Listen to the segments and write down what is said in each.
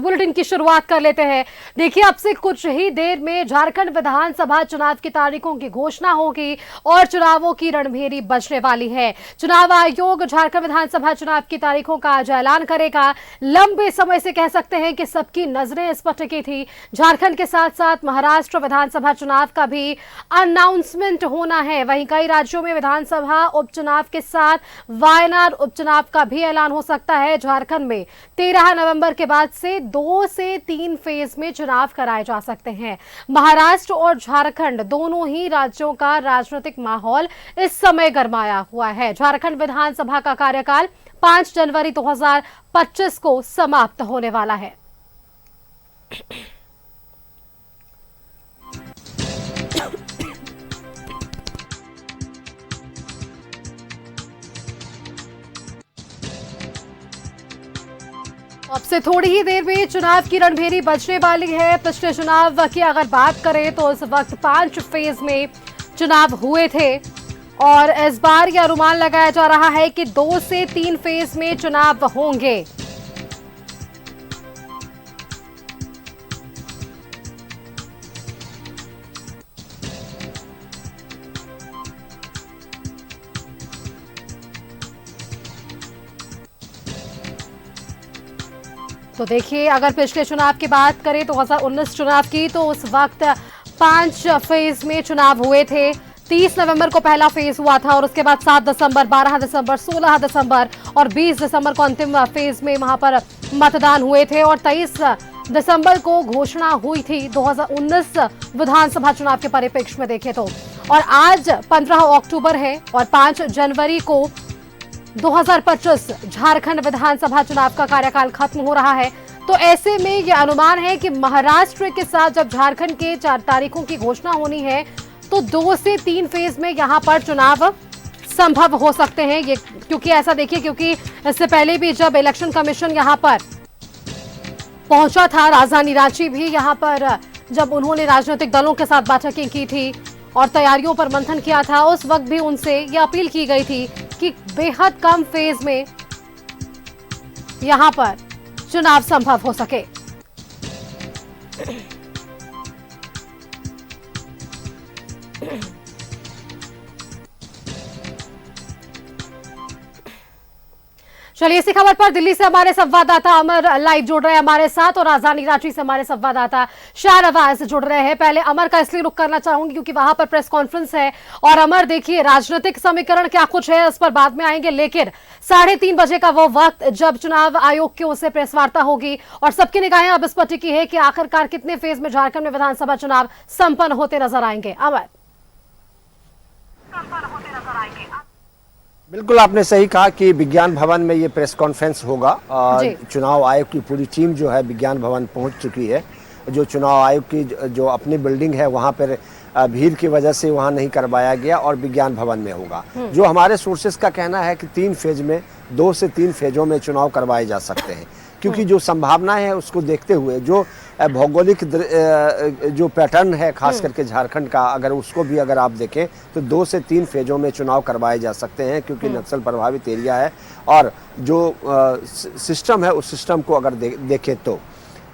Bulletin की शुरुआत कर लेते हैं। देखिए, अब से कुछ ही देर में झारखंड विधानसभा चुनाव की तारीखों की घोषणा होगी और चुनावों की रणभेरी बजने वाली है। चुनाव आयोग झारखंड विधानसभा चुनाव की तारीखों का आज ऐलान करेगा। लंबे समय से कह सकते हैं कि सबकी नजरें इस पर टिकी थी। झारखंड के साथ साथ महाराष्ट्र विधानसभा चुनाव का भी अनाउंसमेंट होना है। वहीं कई राज्यों में विधानसभा उपचुनाव के साथ वायनाड उपचुनाव का भी ऐलान हो सकता है। झारखंड में 13 नवंबर के बाद से 2 से 3 फेज में चुनाव कराए जा सकते हैं। महाराष्ट्र और झारखंड दोनों ही राज्यों का राजनीतिक माहौल इस समय गरमाया हुआ है। झारखंड विधानसभा का कार्यकाल 5 जनवरी 2025 को समाप्त होने वाला है। अब से थोड़ी ही देर में चुनाव की रणभेरी बजने वाली है। पिछले चुनाव की अगर बात करें तो उस वक्त 5 फेज में चुनाव हुए थे और इस बार यह अनुमान लगाया जा रहा है कि 2 से 3 फेज में चुनाव होंगे। तो देखिए, अगर पिछले चुनाव की बात करें 2019 चुनाव की, तो उस वक्त 5 फेज में चुनाव हुए थे। 30 नवंबर को पहला फेज हुआ था और उसके बाद 7 दिसंबर, 12 दिसंबर, 16 दिसंबर और 20 दिसंबर को अंतिम फेज में वहां पर मतदान हुए थे और 23 दिसंबर को घोषणा हुई थी 2019 विधानसभा चुनाव के परिप्रेक्ष्य में देखें तो। और आज 15 अक्टूबर है और 5 जनवरी को 2025 झारखंड विधानसभा चुनाव का कार्यकाल खत्म हो रहा है। तो ऐसे में यह अनुमान है कि महाराष्ट्र के साथ जब झारखंड के 4 तारीखों की घोषणा होनी है तो 2 से 3 फेज में यहां पर चुनाव संभव हो सकते हैं। ये क्योंकि ऐसा देखिए, क्योंकि इससे पहले भी जब इलेक्शन कमीशन यहां पर पहुंचा था, राजधानी रांची भी यहां पर जब उन्होंने राजनीतिक दलों के साथ बैठकें की थी और तैयारियों पर मंथन किया था, उस वक्त भी उनसे यह अपील की गई थी कि बेहद कम फेज में यहां पर चुनाव संभव हो सके। चलिए, इसी खबर पर दिल्ली से हमारे संवाददाता अमर लाइव जुड़ रहे हैं हमारे साथ और राजधानी रांची से हमारे संवाददाता शाहनवाज जुड़ रहे हैं। पहले अमर का इसलिए रुख करना चाहूंगी क्योंकि वहां पर प्रेस कॉन्फ्रेंस है और अमर, देखिए, राजनीतिक समीकरण क्या कुछ है इस पर बाद में आएंगे, लेकिन 3:30 बजे का वो वक्त जब चुनाव आयोग की ओर से प्रेस वार्ता होगी और सबकी निगाहें अब इस पर टिकी है कि आखिरकार कितने फेज में झारखंड में विधानसभा चुनाव संपन्न होते नजर आएंगे। अमर, बिल्कुल, आपने सही कहा कि विज्ञान भवन में ये प्रेस कॉन्फ्रेंस होगा। चुनाव आयोग की पूरी टीम जो है विज्ञान भवन पहुंच चुकी है। जो चुनाव आयोग की जो अपनी बिल्डिंग है वहां पर भीड़ की वजह से वहां नहीं करवाया गया और विज्ञान भवन में होगा। जो हमारे सोर्सेस का कहना है कि 3 फेज में, 2 से 3 फेजों में चुनाव करवाए जा सकते हैं, क्योंकि जो संभावनाएं है उसको देखते हुए, जो भौगोलिक जो पैटर्न है खास करके झारखंड का, अगर उसको भी अगर आप देखें तो 2 से 3 फेजों में चुनाव करवाए जा सकते हैं, क्योंकि नक्सल प्रभावित एरिया है। और जो सिस्टम है उस सिस्टम को अगर देखें तो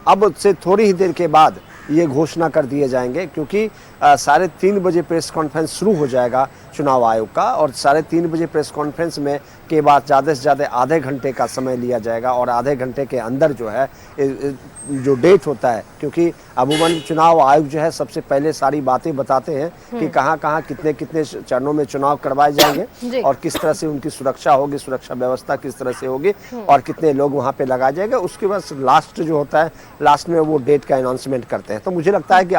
अब से थोड़ी ही देर के बाद ये घोषणा कर दिए जाएंगे, क्योंकि 3:30 बजे प्रेस कॉन्फ्रेंस शुरू हो जाएगा चुनाव आयोग का और 3:30 बजे प्रेस कॉन्फ्रेंस में के बाद ज़्यादा से ज़्यादा आधे घंटे का समय लिया जाएगा और आधे घंटे के अंदर जो है जो डेट होता है, क्योंकि अमूमन चुनाव आयोग जो है सबसे पहले सारी बातें बताते हैं कि कहाँ कहाँ कितने कितने चरणों में चुनाव करवाए जाएंगे और किस तरह से उनकी सुरक्षा होगी, सुरक्षा व्यवस्था किस तरह से होगी और कितने लोग वहाँ पे लगाए जाएंगे। उसके बाद लास्ट जो होता है, लास्ट में वो डेट का अनाउंसमेंट करते हैं। तो मुझे लगता है कि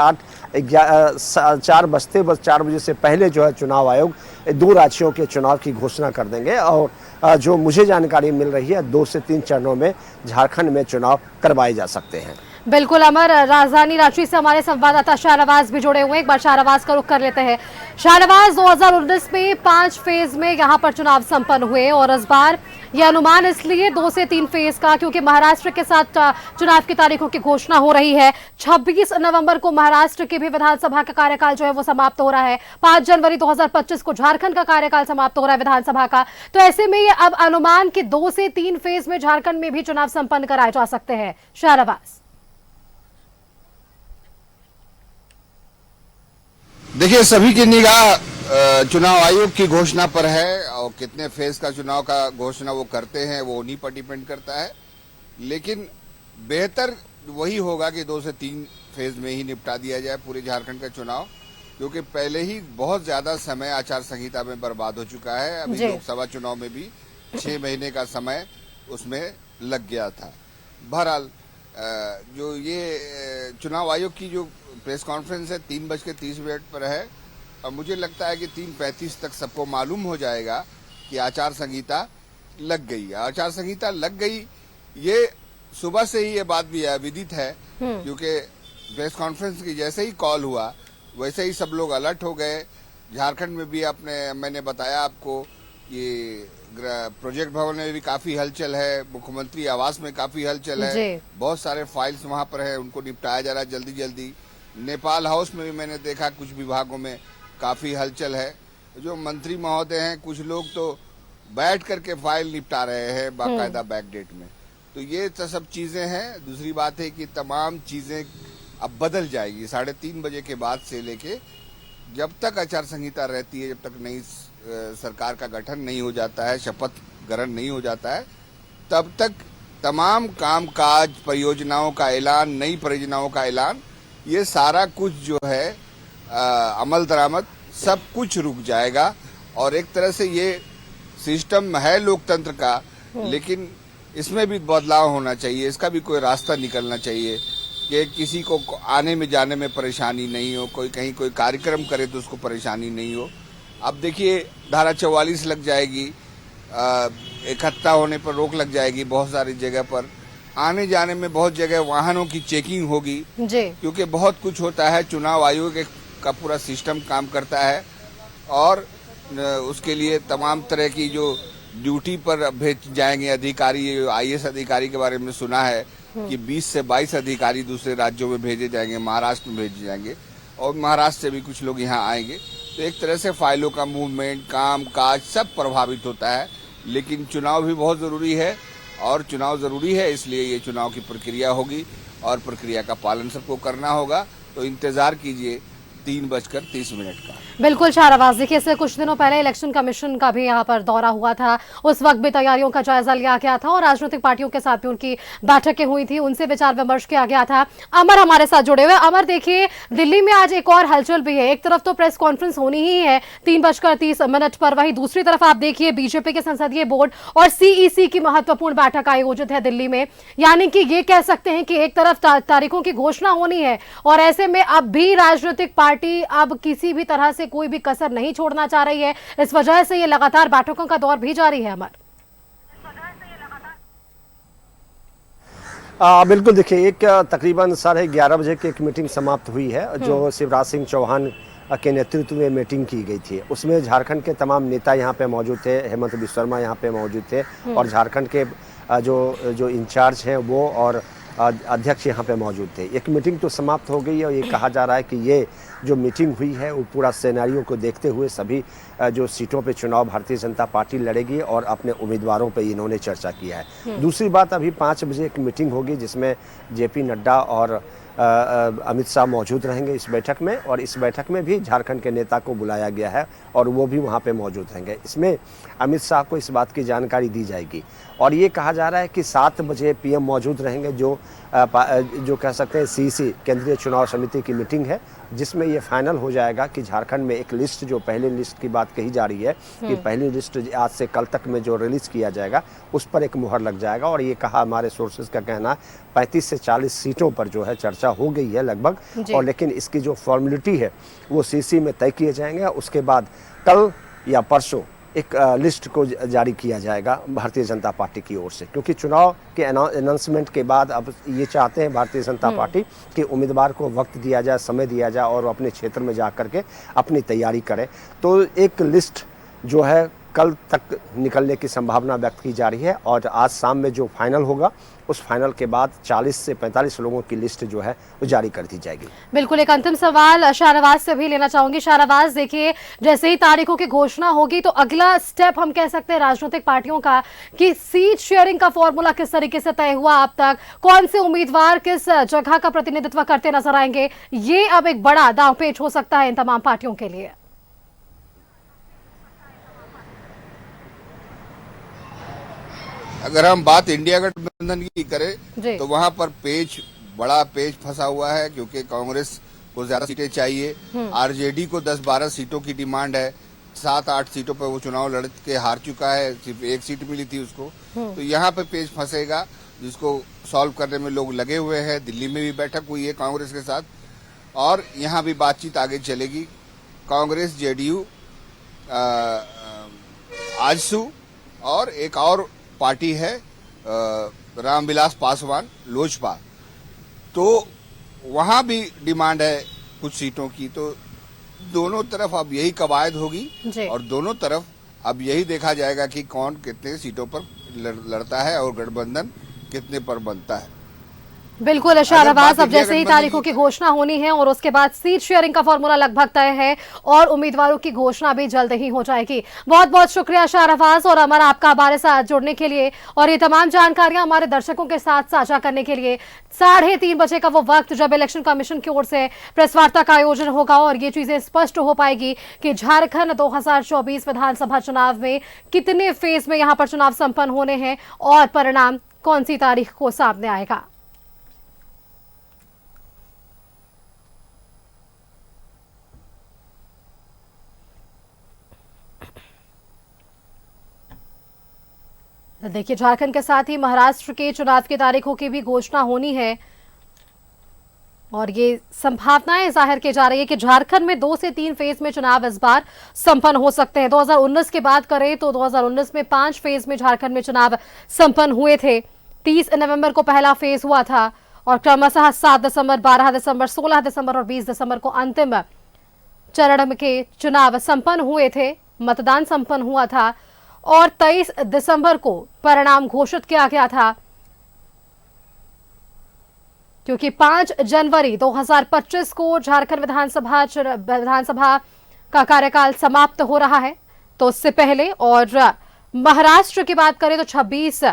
4 बजे से पहले जो है चुनाव आयोग 2 राज्यों के चुनाव की घोषणा कर देंगे और जो मुझे जानकारी मिल रही है 2 से 3 चरणों में झारखंड में चुनाव करवाए जा सकते हैं। बिल्कुल अमर, राजधानी रांची से हमारे संवाददाता शाहनवाज भी जुड़े हुए हैं। एक बार शाहनवाज का रुख कर लेते हैं। शाहनवाज, 2019 में 5 फेज में यहां पर चुनाव संपन्न हुए और इस बार ये अनुमान इसलिए 2 से 3 फेज का क्योंकि महाराष्ट्र के साथ चुनाव की तारीखों की घोषणा हो रही है। 26 नवंबर को महाराष्ट्र के भी विधानसभा का कार्यकाल जो है वो समाप्त हो रहा है। 5 जनवरी 2025 को झारखंड का कार्यकाल समाप्त हो रहा है विधानसभा का। तो ऐसे में ये अब अनुमान कि 2 से 3 फेज में झारखंड में भी चुनाव संपन्न कराए जा सकते हैं। शाहनवाज, देखिए, सभी की निगाह चुनाव आयोग की घोषणा पर है और कितने फेज का चुनाव का घोषणा वो करते हैं वो उन्हीं पर डिपेंड करता है। लेकिन बेहतर वही होगा कि 2 से 3 फेज में ही निपटा दिया जाए पूरे झारखंड का चुनाव, क्योंकि पहले ही बहुत ज्यादा समय आचार संहिता में बर्बाद हो चुका है। अभी लोकसभा चुनाव में भी 6 महीने का समय उसमें लग गया था। बहरहाल जो ये चुनाव आयोग की जो प्रेस कॉन्फ्रेंस है 3:30 पर है और मुझे लगता है कि 3:35 तक सबको मालूम हो जाएगा कि आचार संहिता लग गई। आचार संहिता लग गई, ये सुबह से ही ये बात भी विदित है, क्योंकि प्रेस कॉन्फ्रेंस की जैसे ही कॉल हुआ वैसे ही सब लोग अलर्ट हो गए। झारखंड में भी मैंने बताया आपको, ये प्रोजेक्ट भवन में भी काफी हलचल है, मुख्यमंत्री आवास में काफी हलचल है, बहुत सारे फाइल्स वहां पर है, उनको निपटाया जा रहा है जल्दी जल्दी। नेपाल हाउस में भी मैंने देखा कुछ विभागों में काफी हलचल है। जो मंत्री महोदय हैं कुछ लोग तो बैठ करके फाइल निपटा रहे हैं बाकायदा बैकडेट में। तो ये तो सब चीजें हैं। दूसरी बात है कि तमाम चीजें अब बदल जाएगी 3:30 बजे के बाद से लेके जब तक आचार संहिता रहती है, जब तक नई सरकार का गठन नहीं हो जाता है, शपथ ग्रहण नहीं हो जाता है, तब तक तमाम कामकाज, परियोजनाओं का ऐलान, नई परियोजनाओं का ऐलान, ये सारा कुछ जो है अमल दरामद सब कुछ रुक जाएगा। और एक तरह से ये सिस्टम है लोकतंत्र का, लेकिन इसमें भी बदलाव होना चाहिए, इसका भी कोई रास्ता निकलना चाहिए कि किसी को आने में जाने में परेशानी नहीं हो, कोई कहीं कोई कार्यक्रम करे तो उसको परेशानी नहीं हो। अब देखिए धारा 44 लग जाएगी, इकट्ठा होने पर रोक लग जाएगी, बहुत सारी जगह पर आने जाने में बहुत जगह वाहनों की चेकिंग होगी क्योंकि बहुत कुछ होता है। चुनाव आयोग का पूरा सिस्टम काम करता है और उसके लिए तमाम तरह की जो ड्यूटी पर भेज जाएंगे अधिकारी, IAS अधिकारी के बारे में सुना है कि 20 से 22 अधिकारी दूसरे राज्यों में भेजे जाएंगे, महाराष्ट्र में भेजे जाएंगे और महाराष्ट्र से भी कुछ लोग यहाँ आएंगे। तो एक तरह से फाइलों का मूवमेंट, काम काज सब प्रभावित होता है। लेकिन चुनाव भी बहुत जरूरी है और चुनाव जरूरी है इसलिए ये चुनाव की प्रक्रिया होगी और प्रक्रिया का पालन सबको करना होगा। तो इंतजार कीजिए 3:30 का। बिल्कुल शाहनवाज, देखिए इससे कुछ दिनों पहले इलेक्शन कमीशन का भी यहाँ पर दौरा हुआ था, उस वक्त भी तैयारियों का जायजा लिया गया था और राजनीतिक पार्टियों के साथ भी उनकी बैठकें हुई थी, उनसे विचार विमर्श किया गया था। अमर हमारे साथ जुड़े हुए। अमर, देखिए दिल्ली में आज एक और हलचल भी है। एक तरफ तो प्रेस कॉन्फ्रेंस होनी ही है 3:30 पर, वहीं दूसरी तरफ आप देखिए बीजेपी के संसदीय बोर्ड और CEC की महत्वपूर्ण बैठक आयोजित है दिल्ली में। यानी कि ये कह सकते हैं कि एक तरफ तारीखों की घोषणा होनी है और ऐसे में अब भी राजनीतिक पार्टी अब किसी भी तरह से कोई भी कसर नहीं छोड़ना चाह रही है। इस वजह से ये लगातार बैठकों का दौर भी जारी है। अमर, बिल्कुल, देखिए एक तकरीबन 11:30 बजे की एक मीटिंग समाप्त हुई है जो शिवराज सिंह चौहान के नेतृत्व में मीटिंग की गई थी। उसमें झारखंड के तमाम नेता यहाँ पे मौजूद थे, हेमंत बिस्वा शर्मा यहाँ पे मौजूद थे और झारखंड के जो इंचार्ज हैं वो और अध्यक्ष यहाँ पे मौजूद थे। एक मीटिंग तो समाप्त हो गई और ये कहा जा रहा है कि ये जो मीटिंग हुई है वो पूरा सिनेरियो को देखते हुए सभी जो सीटों पे चुनाव भारतीय जनता पार्टी लड़ेगी और अपने उम्मीदवारों पे इन्होंने चर्चा किया है। दूसरी बात, अभी 5 बजे एक मीटिंग होगी जिसमें JP नड्डा और अमित शाह मौजूद रहेंगे इस बैठक में और इस बैठक में भी झारखंड के नेता को बुलाया गया है और वो भी वहाँ पे मौजूद रहेंगे। इसमें अमित शाह को इस बात की जानकारी दी जाएगी और ये कहा जा रहा है कि 7 बजे PM मौजूद रहेंगे जो कह सकते हैं CEC केंद्रीय चुनाव समिति की मीटिंग है जिसमें ये फाइनल हो जाएगा कि झारखंड में एक लिस्ट, जो पहली लिस्ट की बात कही जा रही है कि पहली लिस्ट आज से कल तक में जो रिलीज किया जाएगा उस पर एक मुहर लग जाएगा। और ये कहा हमारे सोर्सेज का कहना 35 से 40 सीटों पर जो है चर्चा हो गई है लगभग, और लेकिन इसकी जो फॉर्मेलिटी है वो CEC में तय किए जाएंगे। उसके बाद कल या परसों एक लिस्ट को जारी किया जाएगा भारतीय जनता पार्टी की ओर से, क्योंकि चुनाव के अनाउंसमेंट के बाद अब ये चाहते हैं भारतीय जनता पार्टी कि उम्मीदवार को वक्त दिया जाए, समय दिया जाए और अपने क्षेत्र में जा करके अपनी तैयारी करें। तो एक लिस्ट जो है कल तक निकलने की संभावना व्यक्त की जा रही है और आज शाम में जो फाइनल होगा उस फाइनल के बाद 40 से 45 लोगों की लिस्ट जो है वो जारी कर दी जाएगी। बिल्कुल, एक अंतिम सवाल शाहनवाज से भी लेना चाहूंगी। शाहनवाज, देखिए, जैसे ही तारीखों की घोषणा होगी तो अगला स्टेप हम कह सकते हैं राजनीतिक पार्टियों का कि सीट शेयरिंग का फॉर्मूला किस तरीके से तय हुआ अब तक, कौन से उम्मीदवार किस जगह का प्रतिनिधित्व करते नजर आएंगे, ये अब एक बड़ा दांवपेच हो सकता है इन तमाम पार्टियों के लिए। अगर हम बात इंडिया गठबंधन की करें तो वहां पर बड़ा पेज फंसा हुआ है, क्योंकि कांग्रेस को ज्यादा सीटें चाहिए, आरजेडी को 10-12 सीटों की डिमांड है, 7-8 सीटों पर वो चुनाव लड़ के हार चुका है, सिर्फ 1 सीट मिली थी उसको। तो यहाँ पे पेज फंसेगा, जिसको सॉल्व करने में लोग लगे हुए हैं। दिल्ली में भी बैठक हुई है कांग्रेस के साथ और यहाँ भी बातचीत आगे चलेगी। कांग्रेस, जेडीयू, आजसू और एक और पार्टी है रामविलास पासवान, लोजपा, तो वहां भी डिमांड है कुछ सीटों की। तो दोनों तरफ अब यही कवायद होगी और दोनों तरफ अब यही देखा जाएगा कि कौन कितने सीटों पर लड़ता है और गठबंधन कितने पर बनता है। बिल्कुल शाहनवाज, अब जैसे ही तारीखों की घोषणा होनी है और उसके बाद सीट शेयरिंग का फॉर्मूला लगभग तय है और उम्मीदवारों की घोषणा भी जल्द ही हो जाएगी। बहुत बहुत शुक्रिया शाहनवाज और अमर, आपका हमारे साथ जुड़ने के लिए और ये तमाम जानकारियां हमारे दर्शकों के साथ साझा करने के लिए। 3:30 बजे का वो वक्त जब इलेक्शन कमीशन की ओर से प्रेस वार्ता का आयोजन होगा और ये चीजें स्पष्ट हो पाएगी कि झारखंड 2024 विधानसभा चुनाव में कितने फेज में यहाँ पर चुनाव संपन्न होने हैं और परिणाम कौन सी तारीख को सामने आएगा। देखिए, झारखंड के साथ ही महाराष्ट्र के चुनाव की तारीखों की भी घोषणा होनी है और ये संभावनाएं जाहिर की जा रही है कि झारखंड में 2 से 3 फेज में चुनाव इस बार संपन्न हो सकते हैं। 2019 की बात करें तो 2019 में 5 फेज में झारखंड में चुनाव संपन्न हुए थे। 30 नवंबर को पहला फेज हुआ था और क्रमशः 7 दिसंबर, 12 दिसंबर, 16 दिसंबर और 20 दिसंबर को अंतिम चरण के चुनाव संपन्न हुए थे, मतदान संपन्न हुआ था और 23 दिसंबर को परिणाम घोषित किया गया था, क्योंकि 5 जनवरी 2025 को झारखंड विधानसभा का कार्यकाल समाप्त हो रहा है। तो उससे पहले और महाराष्ट्र की बात करें तो 26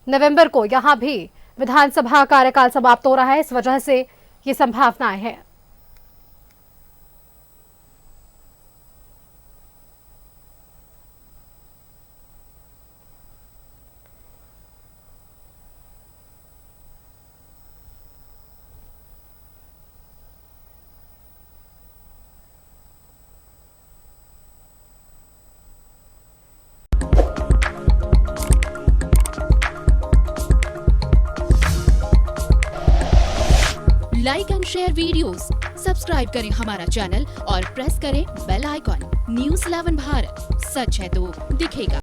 नवंबर को यहां भी विधानसभा कार्यकाल समाप्त हो रहा है। इस वजह से ये संभावनाएं हैं। Like and share videos, subscribe करें हमारा चैनल और प्रेस करें बेल आइकॉन। न्यूज़ 11 भारत, सच है तो दिखेगा।